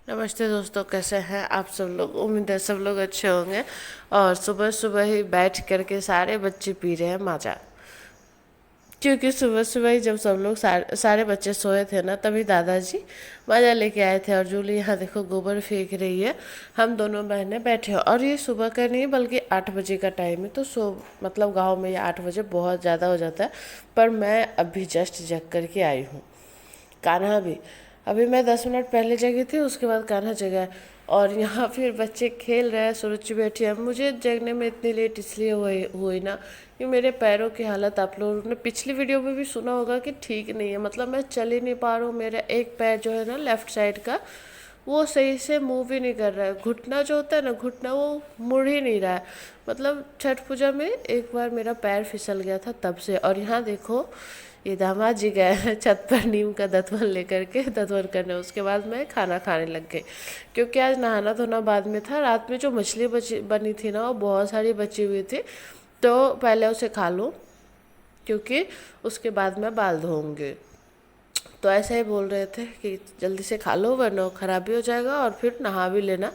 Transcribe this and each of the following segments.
नमस्ते दोस्तों, कैसे हैं आप सब लोग। उम्मीद है सब लोग अच्छे होंगे। और सुबह सुबह ही बैठ करके सारे बच्चे पी रहे हैं माजा। क्योंकि सुबह सुबह ही जब सब लोग सारे बच्चे सोए थे ना, तभी दादाजी माजा लेके आए थे। और जूली यहाँ देखो गोबर फेंक रही है। हम दोनों बहनें बैठे हैं और ये सुबह का नहीं बल्कि 8 बजे का टाइम है। तो मतलब गांव में ये 8 बजे बहुत ज़्यादा हो जाता है। पर मैं अभी जस्ट जग करके आई हूँ। कान्हा भी अभी मैं 10 मिनट पहले जगी थी, उसके बाद कान्हा जगा है। और यहाँ फिर बच्चे खेल रहे हैं, सुरुचि बैठी है। मुझे जगने में इतनी लेट इसलिए हुई ना कि मेरे पैरों की हालत आप लोगों ने पिछली वीडियो में भी सुना होगा कि ठीक नहीं है। मतलब मैं चल ही नहीं पा रहा हूँ। मेरा एक पैर जो है ना लेफ्ट साइड का, वो सही से मूव ही नहीं कर रहा है। घुटना जो होता है ना, घुटना वो मुड़ ही नहीं रहा है। मतलब छठ पूजा में एक बार मेरा पैर फिसल गया था तब से। और यहाँ देखो ये दामाद जी गए हैं छत पर नीम का दतवन लेकर के दतवन करने। उसके बाद मैं खाना खाने लग गई, क्योंकि आज नहाना धोना बाद में था। रात में जो मछली बनी थी ना, वो बहुत सारी बची हुई थी। तो पहले उसे खा लूँ, क्योंकि उसके बाद मैं बाल धोऊंगी। तो ऐसे ही बोल रहे थे कि जल्दी से खा लो वरना खराब भी हो जाएगा, और फिर नहा भी लेना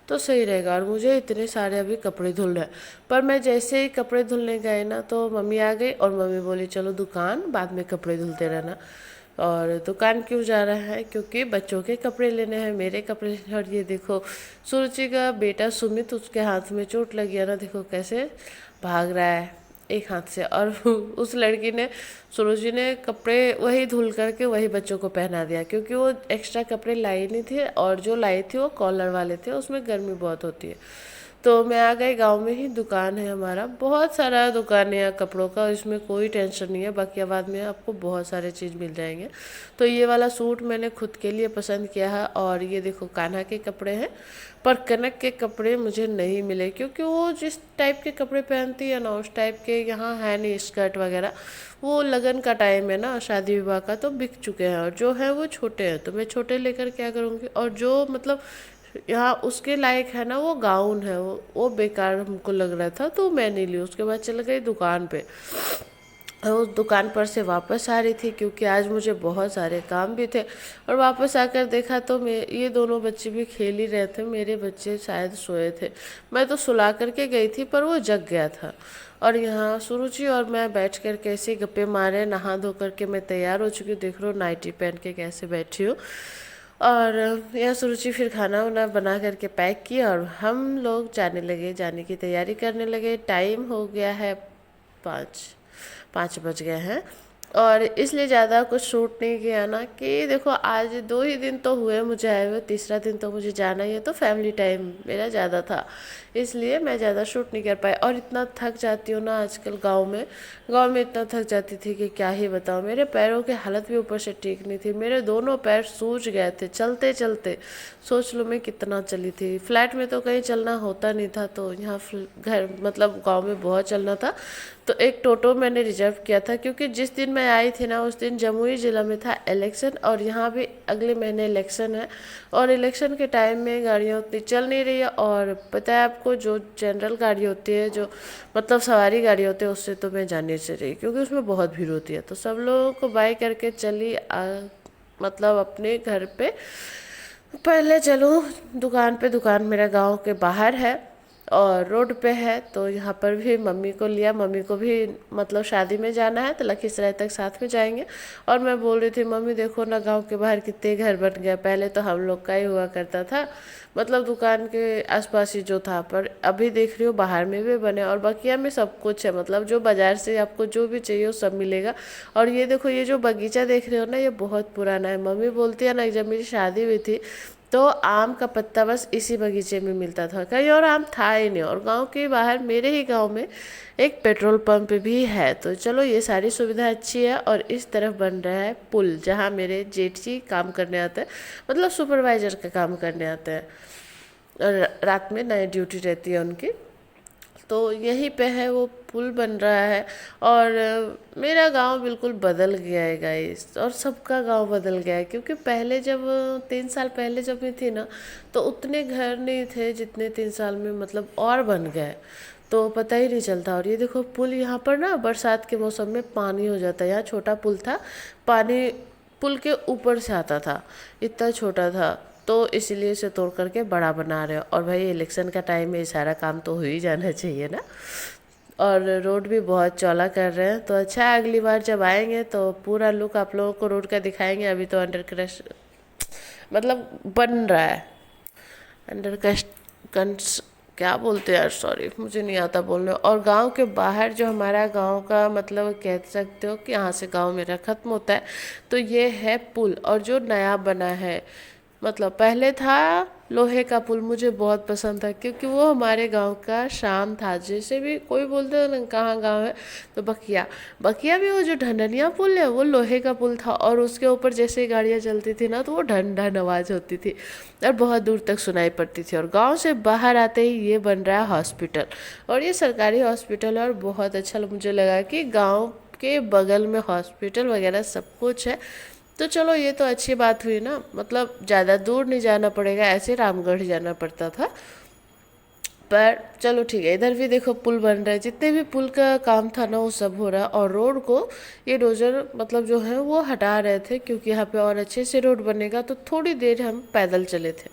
तो सही रहेगा। और मुझे इतने सारे अभी कपड़े धुलने हैं। पर मैं जैसे ही कपड़े धुलने गए ना, तो मम्मी आ गई और मम्मी बोली चलो दुकान, बाद में कपड़े धुलते रहना। और दुकान क्यों जा रहा है? क्योंकि बच्चों के कपड़े लेने हैं, मेरे कपड़े लेने। और ये देखो सुरुचि का बेटा सुमित, उसके हाथ में चोट लगी है ना, देखो कैसे भाग रहा है एक हाथ से। और उस लड़की ने, सुरुचि ने कपड़े वही धुल करके वही बच्चों को पहना दिया, क्योंकि वो एक्स्ट्रा कपड़े लाई नहीं थी। और जो लाई थी वो कॉलर वाले थे, उसमें गर्मी बहुत होती है। तो मैं आ गई। गांव में ही दुकान है हमारा, बहुत सारा दुकान है यहाँ कपड़ों का, इसमें कोई टेंशन नहीं है। बाकी बाद में आपको बहुत सारे चीज़ मिल जाएंगे। तो ये वाला सूट मैंने खुद के लिए पसंद किया है। और ये देखो कान्हा के कपड़े हैं। पर कनक के कपड़े मुझे नहीं मिले, क्योंकि वो जिस टाइप के कपड़े पहनती है ना, उस टाइप के यहाँ है नहीं स्कर्ट वगैरह। वो लगन का टाइम है ना, शादी विवाह का, तो बिक चुके हैं। और जो है वो छोटे हैं, तो मैं छोटे लेकर क्या करूँगी। और जो मतलब यहाँ उसके लायक है ना, वो गाउन है, वो बेकार हमको लग रहा था, तो मैं नहीं ली। उसके बाद चल गई दुकान पे। और उस दुकान पर से वापस आ रही थी, क्योंकि आज मुझे बहुत सारे काम भी थे। और वापस आकर देखा तो मैं ये दोनों बच्चे भी खेल ही रहे थे। मेरे बच्चे शायद सोए थे, मैं तो सुला करके गई थी, पर वो जग गया था। और यहाँ सुरुचि और मैं बैठ कर कैसे गप्पे मारे। नहा धो करके मैं तैयार हो चुकी हूँ, देख लो नाइटी पहन के कैसे बैठी हूँ। और यह सुरुचि फिर खाना वाना बना करके पैक किया, और हम लोग जाने लगे, जाने की तैयारी करने लगे। टाइम हो गया है 5 बज गए हैं। और इसलिए ज़्यादा कुछ शूट नहीं किया ना, कि देखो आज 2 ही दिन तो हुए मुझे आए हुए, तीसरा दिन तो मुझे जाना ही है। तो फैमिली टाइम मेरा ज़्यादा था, इसलिए मैं ज़्यादा शूट नहीं कर पाई। और इतना थक जाती हूँ ना आजकल गांव में इतना थक जाती थी कि क्या ही बताऊँ। मेरे पैरों की हालत भी ऊपर से ठीक नहीं थी। मेरे दोनों पैर सूज गए थे चलते चलते। सोच लो मैं कितना चली थी। फ्लैट में तो कहीं चलना होता नहीं था, तो यहाँ घर मतलब गांव में बहुत चलना था। तो एक टोटो मैंने रिजर्व किया था, क्योंकि जिस दिन मैं आई थी ना, उस दिन जमुई ज़िला में था इलेक्शन। और यहाँ भी अगले महीने इलेक्शन है। और इलेक्शन के टाइम में गाड़ियाँ उतनी चल नहीं रही है। और पता है आपको, जो जनरल गाड़ी होती है, जो मतलब सवारी गाड़ी होती है, उससे तो मैं जाने से रही, क्योंकि उसमें बहुत भीड़ होती है। तो सब लोगों को बाय करके चली मतलब अपने घर पे। पहले चलो दुकान पे। दुकान मेरा गांव के बाहर है और रोड पे है। तो यहाँ पर भी मम्मी को लिया। मम्मी को भी मतलब शादी में जाना है, तो लखीसराय तक साथ में जाएंगे। और मैं बोल रही थी मम्मी देखो ना, गांव के बाहर कितने घर बन गए। पहले तो हम लोग का ही हुआ करता था, मतलब दुकान के आसपास ही जो था। पर अभी देख रही हो बाहर में भी बने, और बकिया में सब कुछ है। मतलब जो बाजार से आपको जो भी चाहिए वो सब मिलेगा। और ये देखो, ये जो बगीचा देख रहे हो ना, ये बहुत पुराना है। मम्मी बोलती है ना, जब मेरी शादी हुई थी तो आम का पत्ता बस इसी बगीचे में मिलता था, कहीं और आम था ही नहीं। और गांव के बाहर मेरे ही गांव में एक पेट्रोल पंप भी है। तो चलो ये सारी सुविधा अच्छी है। और इस तरफ बन रहा है पुल, जहाँ मेरे जेठ जी काम करने आते हैं, मतलब सुपरवाइजर का काम करने आते हैं। और रात में नाइट ड्यूटी रहती है उनकी। तो यहीं पे है, वो पुल बन रहा है। और मेरा गांव बिल्कुल बदल गया है गाइस। और सबका गांव बदल गया है, क्योंकि पहले जब 3 साल पहले जब मैं थी ना, तो उतने घर नहीं थे जितने 3 साल में मतलब और बन गए। तो पता ही नहीं चलता। और ये देखो पुल, यहाँ पर ना बरसात के मौसम में पानी हो जाता है। यहाँ छोटा पुल था, पानी पुल के ऊपर से आता था, इतना छोटा था। तो इसीलिए इसे तोड़ करके बड़ा बना रहे हो। और भाई इलेक्शन का टाइम में सारा काम तो हो ही जाना चाहिए ना। और रोड भी बहुत चौड़ा कर रहे हैं, तो अच्छा है अगली बार जब आएंगे तो पूरा लुक आप लोगों को रोड का दिखाएंगे। अभी तो अंडर क्रश मतलब बन रहा है, अंडर कंस क्या बोलते हैं यार, सॉरी मुझे नहीं आता बोलने। और गांव के बाहर जो हमारा गांव का मतलब कह सकते हो कि यहाँ से गांव मेरा ख़त्म होता है, तो ये है पुल। और जो नया बना है, मतलब पहले था लोहे का पुल, मुझे बहुत पसंद था क्योंकि वो हमारे गांव का शान था। जैसे भी कोई बोलते हैं ना कहाँ गांव है, तो बकिया, बकिया भी वो जो ढंढनिया पुल है वो लोहे का पुल था। और उसके ऊपर जैसे गाड़ियाँ चलती थी ना तो वो ढन ढन आवाज़ होती थी और बहुत दूर तक सुनाई पड़ती थी। और गांव से बाहर आते ही ये बन रहा है हॉस्पिटल, और ये सरकारी हॉस्पिटल है। और बहुत अच्छा मुझे लगा कि गाँव के बगल में हॉस्पिटल वगैरह सब कुछ है। तो चलो ये तो अच्छी बात हुई ना, मतलब ज़्यादा दूर नहीं जाना पड़ेगा, ऐसे रामगढ़ जाना पड़ता था। पर चलो ठीक है, इधर भी देखो पुल बन रहा है, जितने भी पुल का काम था ना वो सब हो रहा है। और रोड को ये डोजर मतलब जो है वो हटा रहे थे, क्योंकि यहाँ पे और अच्छे से रोड बनेगा। तो थोड़ी देर हम पैदल चले थे,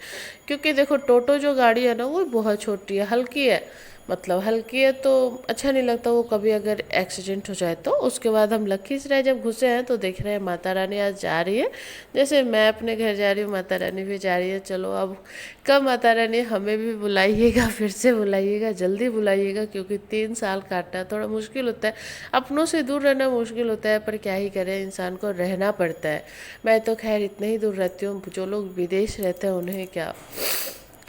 क्योंकि देखो टोटो जो गाड़ी है ना वो बहुत छोटी है, हल्की है, मतलब हल्की है तो अच्छा नहीं लगता वो कभी अगर एक्सीडेंट हो जाए तो। उसके बाद हम लखीसराय जब घुसे हैं तो देख रहे हैं माता रानी आज जा रही है, जैसे मैं अपने घर जा रही हूँ माता रानी भी जा रही है। चलो अब कब माता रानी हमें भी बुलाइएगा, फिर से बुलाइएगा, जल्दी बुलाइएगा, क्योंकि 3 साल काटना थोड़ा मुश्किल होता है, अपनों से दूर रहना मुश्किल होता है, पर क्या ही करें, इंसान को रहना पड़ता है। मैं तो खैर इतने ही दूर रहती हूँ, जो लोग विदेश रहते हैं उन्हें क्या।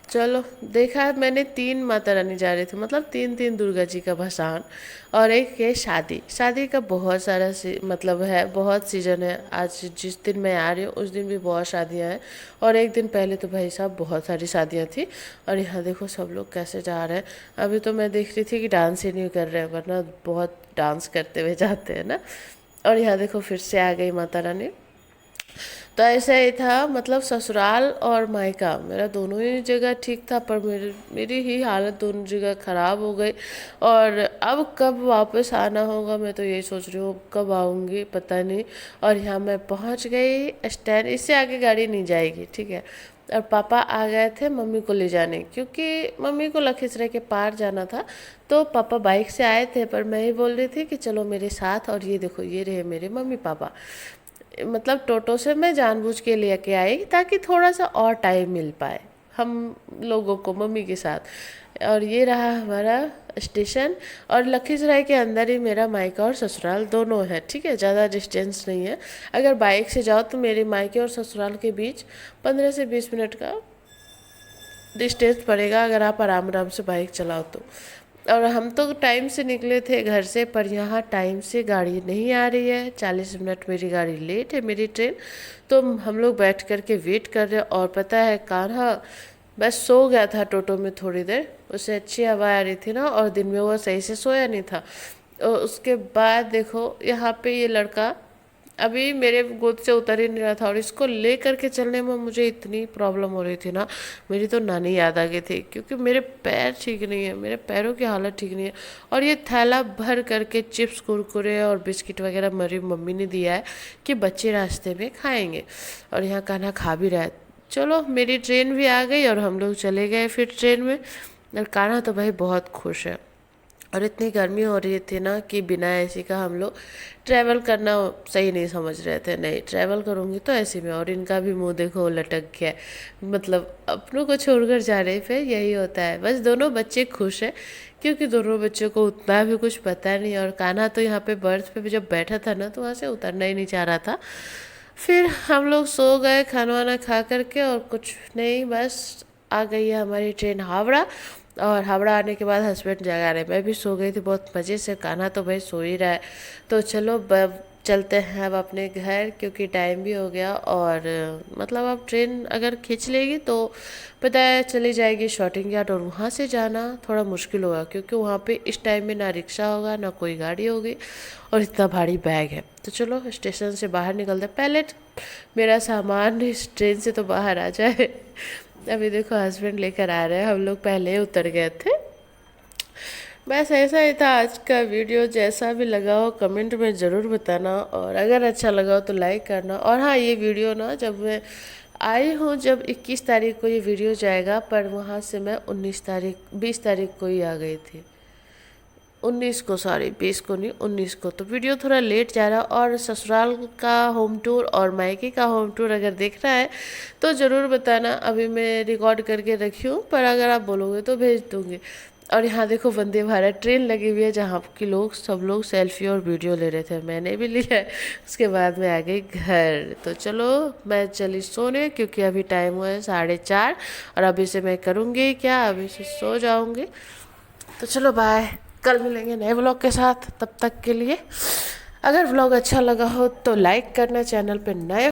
चलो देखा है मैंने 3 माता रानी जा रही थी, मतलब 3 3 दुर्गा जी का भसान। और एक है शादी, शादी का बहुत सारा मतलब है, बहुत सीजन है। आज जिस दिन मैं आ रही हूँ उस दिन भी बहुत शादियाँ हैं, और एक दिन पहले तो भाई साहब बहुत सारी शादियाँ थी। और यहाँ देखो सब लोग कैसे जा रहे हैं। अभी तो मैं देख रही थी कि डांस ही नहीं कर रहे हैं, वरना बहुत डांस करते हुए जाते हैं ना। और यहाँ देखो फिर से आ गई माता रानी। तो ऐसा ही था, मतलब ससुराल और मायका मेरा दोनों ही जगह ठीक था, पर मेरी ही हालत दोनों जगह ख़राब हो गई। और अब कब वापस आना होगा, मैं तो यही सोच रही हूँ कब आऊँगी पता नहीं। और यहाँ मैं पहुँच गई स्टैंड, इससे आगे गाड़ी नहीं जाएगी, ठीक है। और पापा आ गए थे मम्मी को ले जाने, क्योंकि मम्मी को लखीसराय के पार जाना था। तो पापा बाइक से आए थे, पर मैं ही बोल रही थी कि चलो मेरे साथ। और ये देखो ये रहे मेरे मम्मी पापा, मतलब टोटो से मैं जानबूझ के लेके आई ताकि थोड़ा सा और टाइम मिल पाए हम लोगों को मम्मी के साथ। और ये रहा हमारा स्टेशन, और लखीसराय के अंदर ही मेरा मायका और ससुराल दोनों है, ठीक है, ज़्यादा डिस्टेंस नहीं है। अगर बाइक से जाओ तो मेरे मायके और ससुराल के बीच 15 से 20 मिनट का डिस्टेंस पड़ेगा, अगर आप आराम आराम से बाइक चलाओ तो। और हम तो टाइम से निकले थे घर से, पर यहाँ टाइम से गाड़ी नहीं आ रही है, 40 मिनट मेरी गाड़ी लेट है, मेरी ट्रेन। तो हम लोग बैठ कर के वेट कर रहे हैं। और पता है कान्हा बस सो गया था टोटो में थोड़ी देर, उसे अच्छी हवा आ रही थी ना, और दिन में वो सही से सोया नहीं था। और उसके बाद देखो यहाँ पे ये लड़का अभी मेरे गोद से उतर ही नहीं रहा था, और इसको ले करके चलने में मुझे इतनी प्रॉब्लम हो रही थी ना, मेरी तो नानी याद आ गई थी, क्योंकि मेरे पैर ठीक नहीं है, मेरे पैरों की हालत ठीक नहीं है। और ये थैला भर करके चिप्स कुरकुरे और बिस्किट वगैरह मेरी मम्मी ने दिया है कि बच्चे रास्ते में खाएंगे, और यहाँ खाना खा भी रहा है। चलो मेरी ट्रेन भी आ गई और हम लोग चले गए फिर ट्रेन में। और कान्हा तो भाई बहुत खुश है। और इतनी गर्मी हो रही थी ना कि बिना एसी का हम लोग ट्रैवल करना सही नहीं समझ रहे थे, नहीं ट्रैवल करूँगी तो एसी में। और इनका भी मुंह देखो लटक गया है, मतलब अपनों को छोड़कर जा रहे, फिर यही होता है। बस दोनों बच्चे खुश हैं, क्योंकि दोनों बच्चों को उतना भी कुछ पता नहीं। और कान्हा तो यहाँ पे बर्थ पे भी जब बैठा था ना तो वहाँ से उतरना ही नहीं चाह रहा था। फिर हम लोग सो गए खाना वाना खा करके, और कुछ नहीं, बस आ गई है हमारी ट्रेन हावड़ा। और हावड़ा आने के बाद हस्बैंड जगा रहे, मैं भी सो गई थी बहुत मज़े से, कान्हा तो भाई सो ही रहा है। तो चलो चलते हैं अब अपने घर, क्योंकि टाइम भी हो गया। और मतलब अब ट्रेन अगर खींच लेगी तो पता है चली जाएगी शॉटिंग यार्ड, और वहाँ से जाना थोड़ा मुश्किल होगा, क्योंकि वहाँ पे इस टाइम में ना रिक्शा होगा ना कोई गाड़ी होगी, और इतना भारी बैग है। तो चलो स्टेशन से बाहर निकलते, पहले मेरा सामान इस ट्रेन से तो बाहर आ जाए। अभी देखो हस्बैंड लेकर आ रहे हैं, हम लोग पहले ही उतर गए थे। बस ऐसा ही था आज का वीडियो, जैसा भी लगा हो कमेंट में ज़रूर बताना, और अगर अच्छा लगा हो तो लाइक करना। और हाँ, ये वीडियो ना जब मैं आई हूँ जब 21 तारीख को ये वीडियो जाएगा, पर वहाँ से मैं 20 तारीख को ही आ गई थी। 19 को, सॉरी 20 को नहीं, 19 को। तो वीडियो थोड़ा लेट जा रहा है। और ससुराल का होम टूर और मायके का होम टूर अगर देखना है तो ज़रूर बताना। अभी मैं रिकॉर्ड करके रखी हूँ, पर अगर आप बोलोगे तो भेज दूँगी। और यहाँ देखो वंदे भारत ट्रेन लगी हुई है, जहाँ की सब लोग सेल्फी और वीडियो ले रहे थे, मैंने भी लिया है। उसके बाद मैं आ गई घर। तो चलो मैं चली सोने, क्योंकि अभी टाइम हुआ है 4:30। और अभी से मैं करूँगी क्या, अभी से सो जाऊँगी। तो चलो बाय, कल मिलेंगे नए व्लॉग के साथ। तब तक के लिए अगर व्लॉग अच्छा लगा हो तो लाइक करना, चैनल पे नए